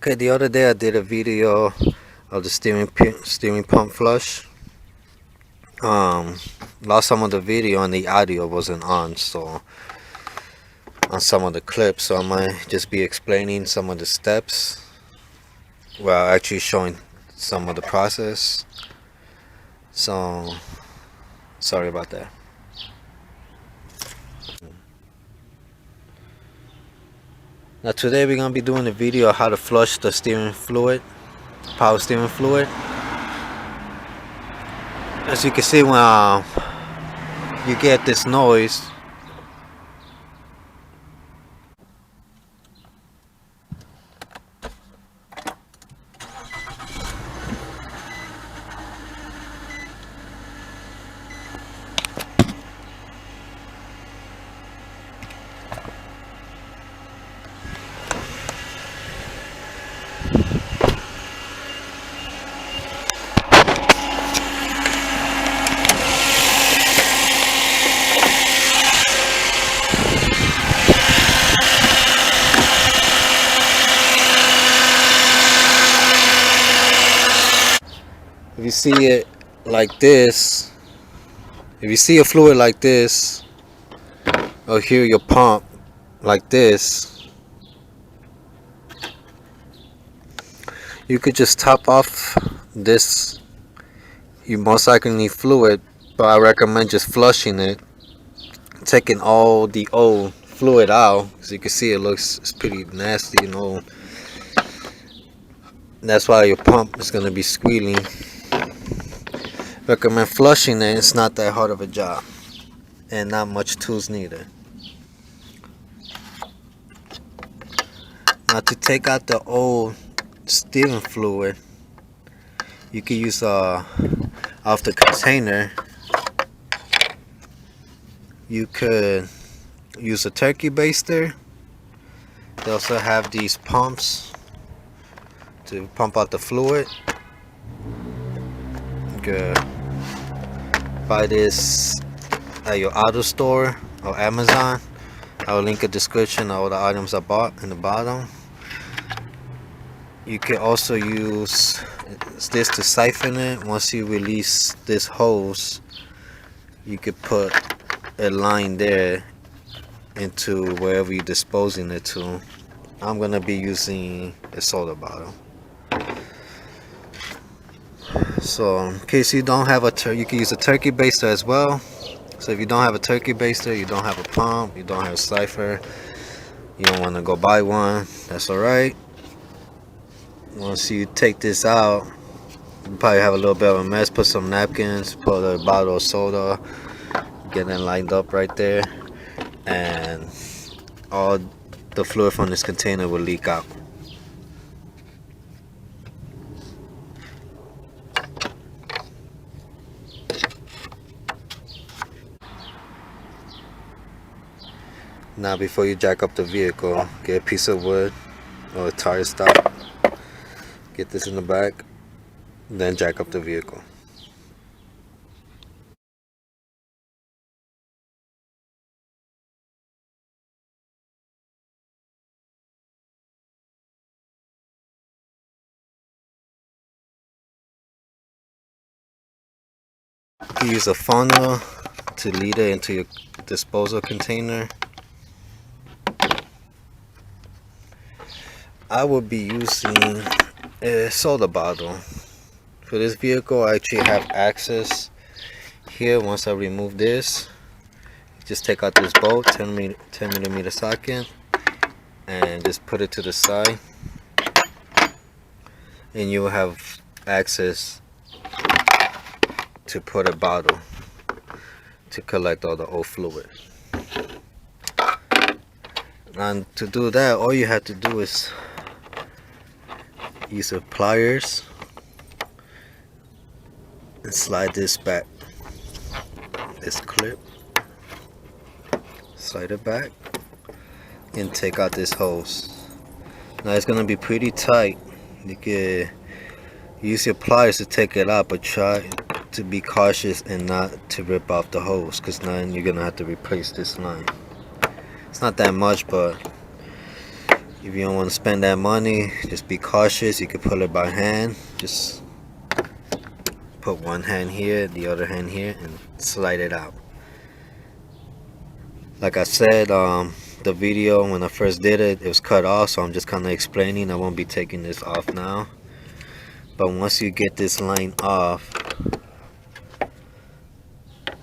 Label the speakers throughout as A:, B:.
A: Okay, the other day I did a video of the steering pump flush. Lost some of the video and the audio wasn't on, so on some of the clips, so I might just be explaining some of the steps while actually showing some of the process. So sorry about that. Now today we're gonna be doing a video of how to flush the steering fluid, power steering fluid. As you can see, when you get this noise, if you see it like this, if you see a fluid like this, or hear your pump like this, you could just top off this. You most likely need fluid, but I recommend just flushing it, taking all the old fluid out. As you can see, it's pretty nasty and old. That's why your pump is gonna be squealing. Recommend flushing it. It's not that hard of a job, and not much tools needed. Now to take out the old steering fluid, you can use off the container. You could use a turkey baster. They also have these pumps to pump out the fluid. You could buy this at your auto store or Amazon. I will link a description of all the items I bought in the bottom. You can also use this to siphon it. Once you release this hose, you could put a line there into wherever you're disposing it to. I'm gonna be using a soda bottle. So in case you don't have you can use a turkey baster as well. So if you don't have a turkey baster, you don't have a pump, you don't have a siphon, you don't want to go buy one, that's alright. Once you take this out, you probably have a little bit of a mess. Put some napkins, put a bottle of soda, get it lined up right there, and all the fluid from this container will leak out. Now before you jack up the vehicle, get a piece of wood or a tire stop, get this in the back, then jack up the vehicle. You use a funnel to lead it into your disposal container. I will be using a soda bottle. For this vehicle, I actually have access here. Once I remove this, just take out this bolt, 10 millimeter socket, and just put it to the side, and you will have access to put a bottle to collect all the old fluid. And to do that, all you have to do is use the pliers and slide this back, this clip, slide it back, and take out this hose. Now it's gonna be pretty tight. You can use your pliers to take it out, but try to be cautious and not to rip off the hose, because then you're gonna have to replace this line. It's not that much, but If you don't want to spend that money, just be cautious. You can pull it by hand. Just put one hand here, the other hand here, and slide it out. Like I said, the video when I first did it, it was cut off, so I'm just kind of explaining. I won't be taking this off now. But once you get this line off,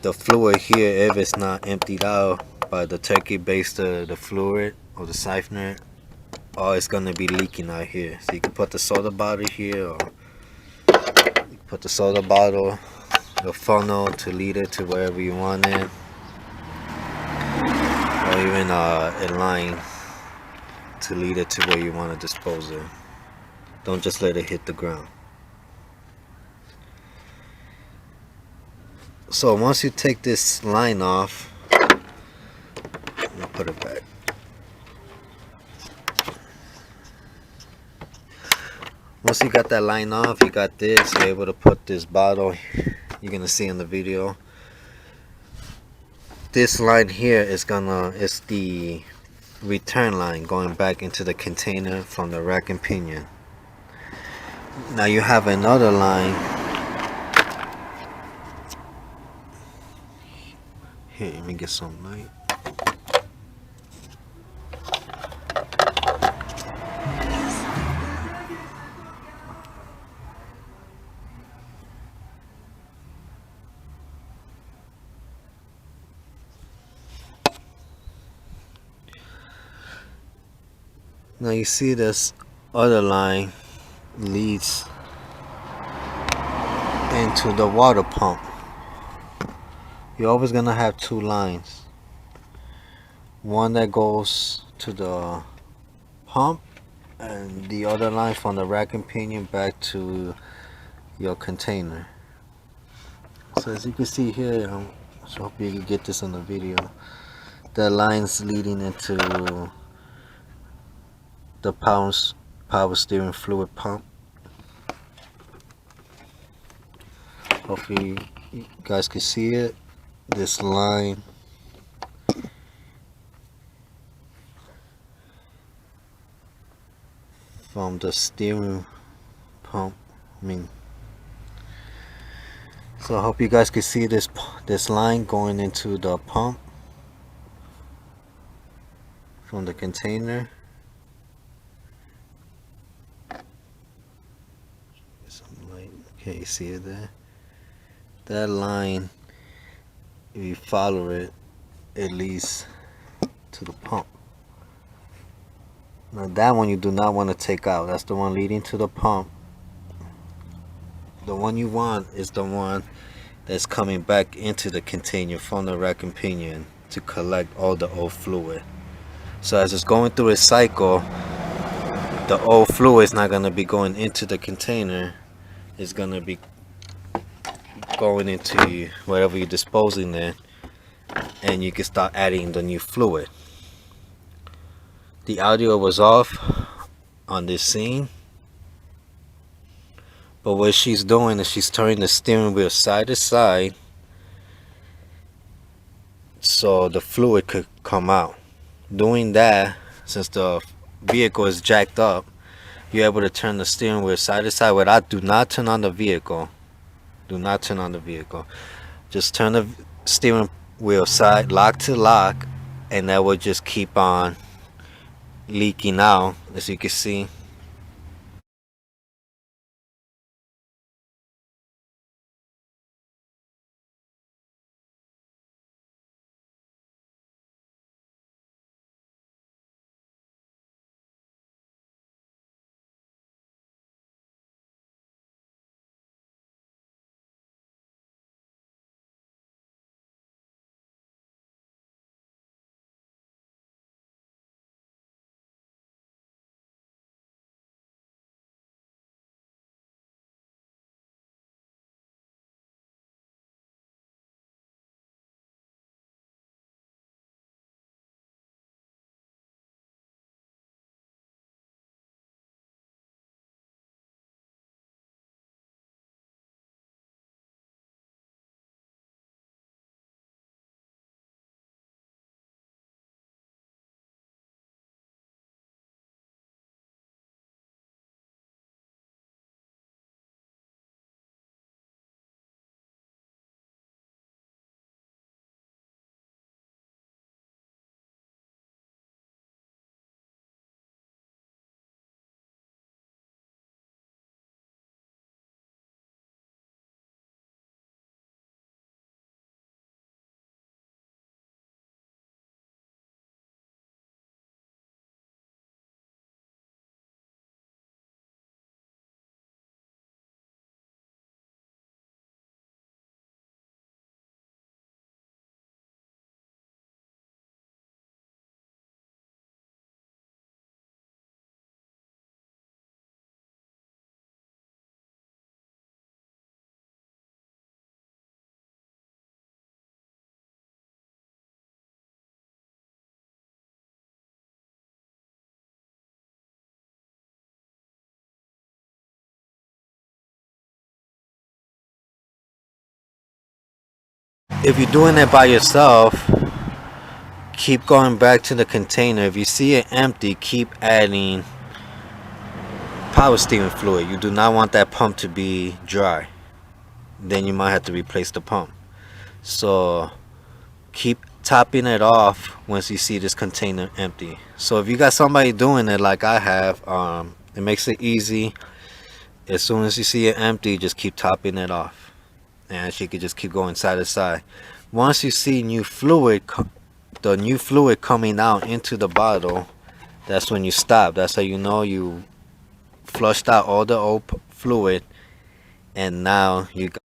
A: the fluid here, if it's not emptied out by the turkey baster, the fluid or the siphoner, oh, it's gonna be leaking out here. So you can put the soda bottle here, or you put the soda bottle, the funnel to lead it to wherever you want it, or even a line to lead it to where you want to dispose it. Don't just let it hit the ground. So once you take this line off, let me put it back. Once you got that line off, you got this, you're able to put this bottle, you're gonna see in the video. This line here is it's the return line going back into the container from the rack and pinion. Now you have another line here. Let me get some light. Now you see this other line leads into the water pump. You're always gonna have two lines. One that goes to the pump, and the other line from the rack and pinion back to your container. So as you can see here, so hope you can get this on the video. The lines leading into the power steering fluid pump. Hopefully you guys can see it. This line from the steering pump, so I hope you guys can see this line going into the pump from the container. Okay, you see it there? That line, if you follow it, it leads to the pump. Now that one you do not want to take out. That's the one leading to the pump. The one you want is the one that's coming back into the container from the rack and pinion to collect all the old fluid. So as it's going through its cycle, the old fluid is not going to be going into the container. It's going to be going into wherever you're disposing it, and you can start adding the new fluid. The audio was off on this scene, but what she's doing is she's turning the steering wheel side to side so the fluid could come out. Doing that, since the vehicle is jacked up, you're able to turn the steering wheel side to side without, do not turn on the vehicle. Do not turn on the vehicle. Just turn the steering wheel side, lock to lock, and that will just keep on leaking out, as you can see. if you're doing it by yourself, keep going back to the container. If you see it empty, keep adding power steering fluid. You do not want that pump to be dry. Then you might have to replace the pump. So keep topping it off once you see this container empty. So if you got somebody doing it like I have, it makes it easy. As soon as you see it empty, just keep topping it off, and she could just keep going side to side. Once you see the new fluid coming out into the bottle, that's when you stop. That's how you know you flushed out all the old fluid, and now you got.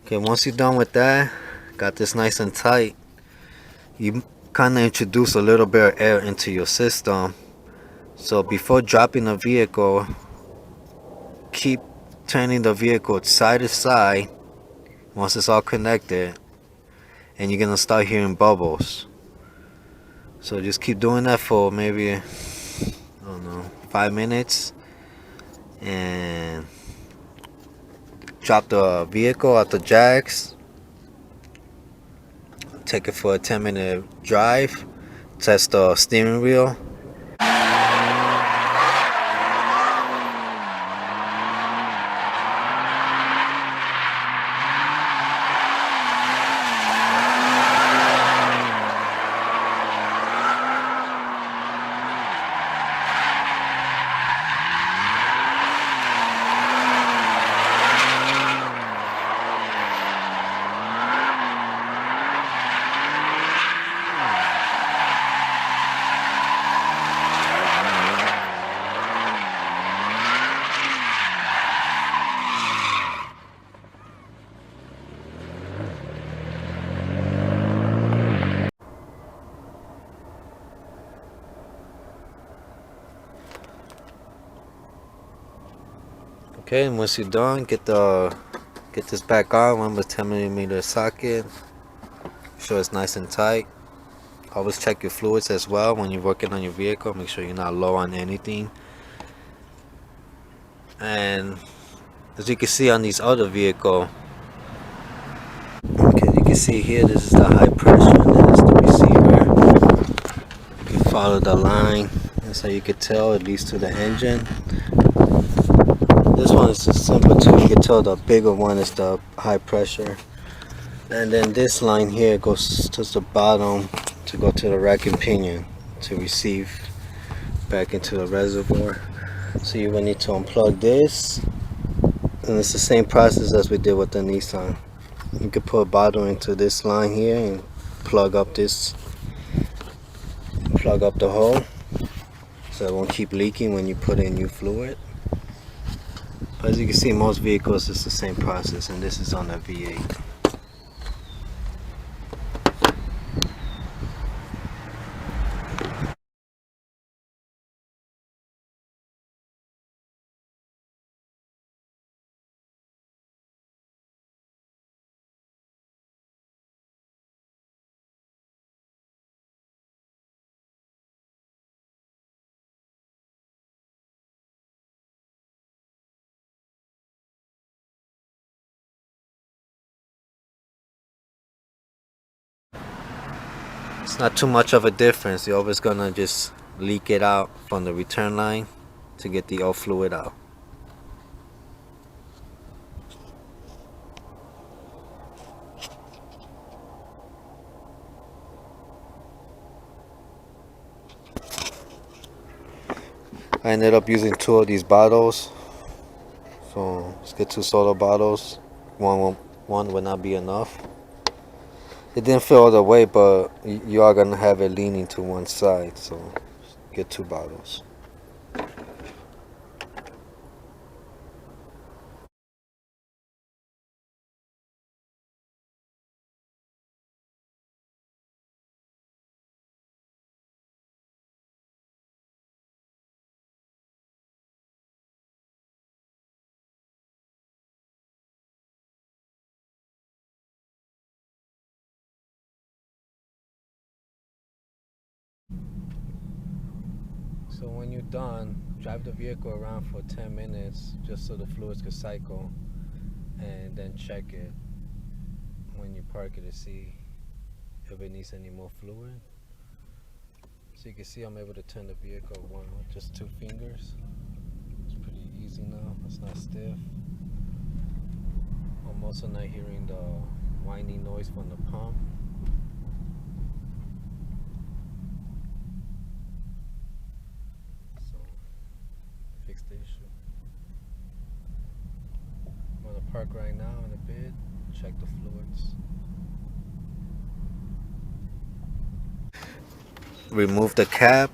A: Okay, once you're done with that, got this nice and tight, you kind of introduce a little bit of air into your system. So before dropping the vehicle, keep turning the vehicle side to side once it's all connected, and you're gonna start hearing bubbles. So just keep doing that for maybe, I don't know, 5 minutes, and drop the vehicle out the jacks, take it for a 10-minute drive, test the steering wheel. Okay, and once you're done, get this back on. Remember, 10mm socket. Sure it's nice and tight. Always check your fluids as well when you're working on your vehicle. Make sure you're not low on anything. And as you can see on these other vehicle, okay, you can see here, this is the high pressure and this is the receiver. You can follow the line. That's how you can tell it leads to the engine. This one is just simple too. You can tell the bigger one is the high pressure, and then this line here goes to the bottom to go to the rack and pinion to receive back into the reservoir. So you will need to unplug this, and it's the same process as we did with the Nissan. You can put a bottle into this line here and plug up this plug up the hole so it won't keep leaking when you put in new fluid. But as you can see, most vehicles it's the same process, and this is on a V8. It's not too much of a difference. You're always gonna just leak it out from the return line to get the old fluid out. I ended up using 2 of these bottles, so let's get 2 soda bottles. One would not be enough. It didn't fill all the way, but you are gonna have it leaning to one side, so get 2 bottles. So when you're done, drive the vehicle around for 10 minutes just so the fluids can cycle, and then check it when you park it to see if it needs any more fluid. So you can see I'm able to turn the vehicle with just 2 fingers. It's pretty easy now, it's not stiff. I'm also not hearing the whining noise from the pump. Fix the issue. I'm gonna park right now in a bit, check the fluids. Remove the cap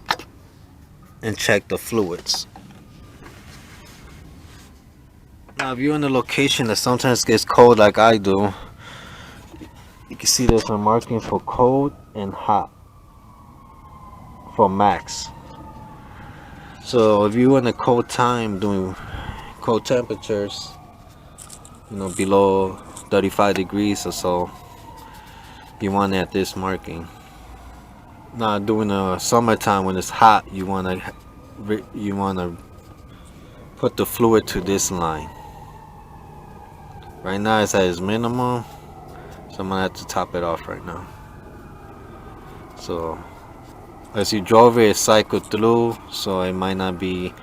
A: and check the fluids. Now if you're in a location that sometimes gets cold like I do, you can see there's a marking for cold and hot for max. So if you're in a cold time doing cold temperatures, below 35 degrees or so, you want it at this marking. Now during the summertime when it's hot, you wanna put the fluid to this line. Right now it's at its minimum, so I'm gonna have to top it off right now. So as you drove it cycled through, so it might not be,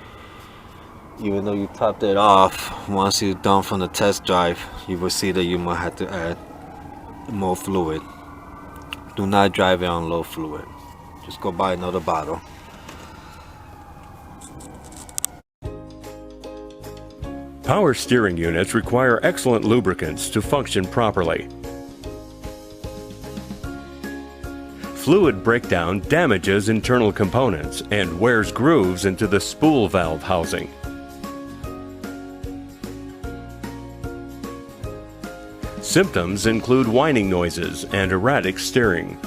A: even though you topped it off, once you're done from the test drive, you will see that you might have to add more fluid. Do not drive it on low fluid. Just go buy another bottle.
B: Power steering units require excellent lubricants to function properly. Fluid breakdown damages internal components and wears grooves into the spool valve housing. Symptoms include whining noises and erratic steering.